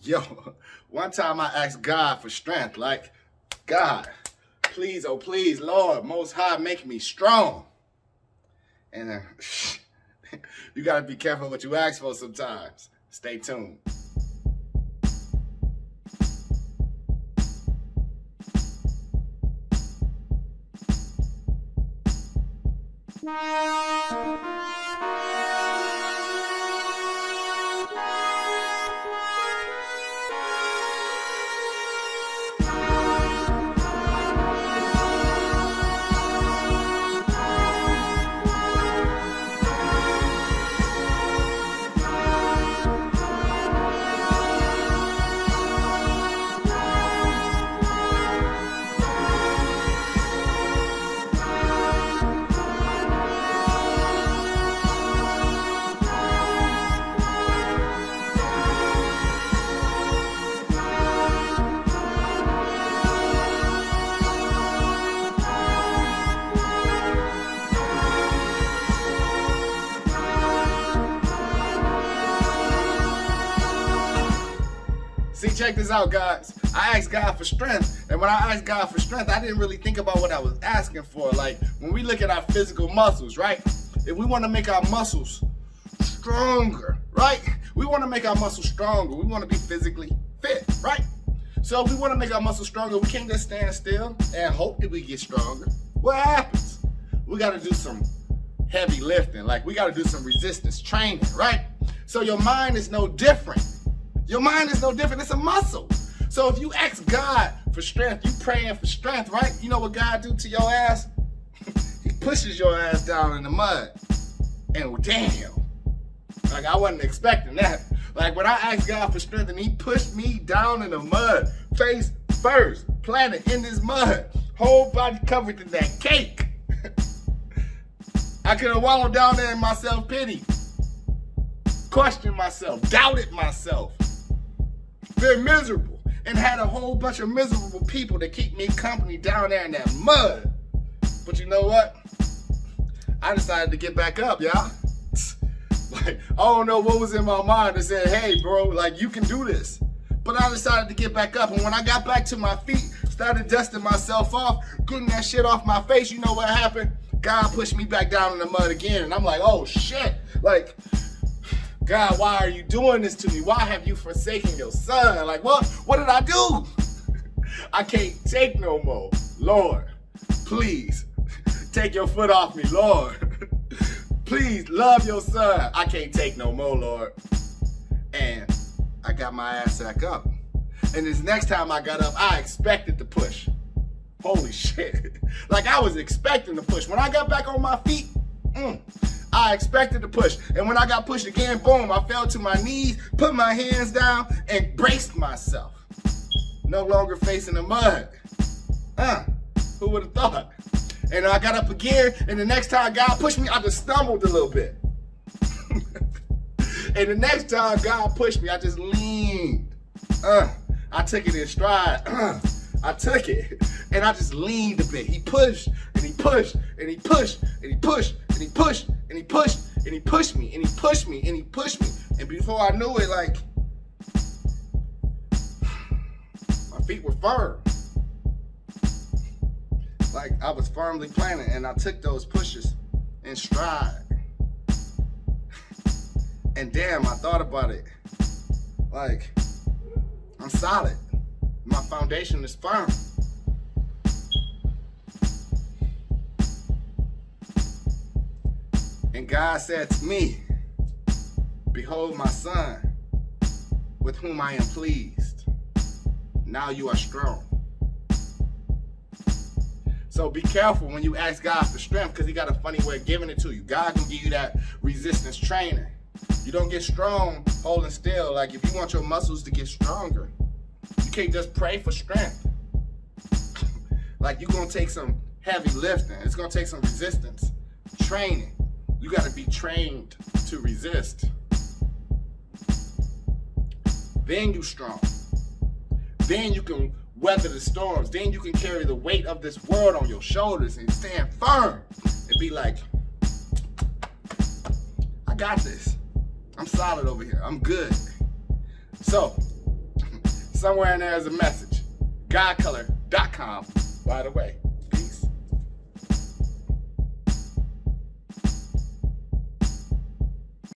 Yo, one time I asked God for strength, like, God, please, oh please, Lord, Most High, make me strong. And you gotta be careful what you ask for sometimes. Stay tuned. See, check this out, guys. I asked God for strength, and when I asked God for strength, I didn't really think about what I was asking for. Like, when we look at our physical muscles, right? If we want to make our muscles stronger, right? We want to make our muscles stronger. We want to be physically fit, right? So if we want to make our muscles stronger, we can't just stand still and hope that we get stronger. What happens? We got to do some heavy lifting. Like, we got to do some resistance training, right? So your mind is no different. Your mind is no different. It's a muscle. So if you ask God for strength, you praying for strength, right? You know what God do to your ass? He pushes your ass down in the mud. And damn, like I wasn't expecting that. Like when I asked God for strength and he pushed me down in the mud, face first, planted in this mud, whole body covered in that cake. I could have wallowed down there in my self-pity, questioned myself, doubted myself, been miserable, and had a whole bunch of miserable people that keep me company down there in that mud. But you know what? I decided to get back up, y'all. Like, I don't know what was in my mind that said, hey, bro, like, you can do this. But I decided to get back up, and when I got back to my feet, started dusting myself off, getting that shit off my face, you know what happened? God pushed me back down in the mud again, and I'm like, oh, shit. Like, God, why are you doing this to me? Why have you forsaken your son? Like, what did I do? I can't take no more. Lord, please, take your foot off me, Lord. Please, love your son. I can't take no more, Lord. And I got my ass back up. And this next time I got up, I expected to push. Holy shit. Like, I was expecting to push. When I got back on my feet, I expected to push. And when I got pushed again, boom, I fell to my knees, put my hands down, and braced myself. No longer facing the mud. Who would have thought? And I got up again, and the next time God pushed me, I just stumbled a little bit. And the next time God pushed me, I just leaned. I took it in stride. I took it, and I just leaned a bit. He pushed, and he pushed, and he pushed, and he pushed, and he pushed, and he pushed, and he pushed me, and he pushed me, and he pushed me. And before I knew it, like, my feet were firm. Like, I was firmly planted, and I took those pushes in stride. And damn, I thought about it. Like, I'm solid. My foundation is firm. And God said to me, behold my son, with whom I am pleased. Now you are strong. So be careful when you ask God for strength, because he got a funny way of giving it to you. God can give you that resistance training. You don't get strong holding still. Like, if you want your muscles to get stronger, you can't just pray for strength. Like, you're going to take some heavy lifting. It's going to take some resistance training. You got to be trained to resist. Then you're strong. Then you can weather the storms. Then you can carry the weight of this world on your shoulders and stand firm and be like, I got this. I'm solid over here. I'm good. So somewhere in there is a message. GodColor.com, by the way.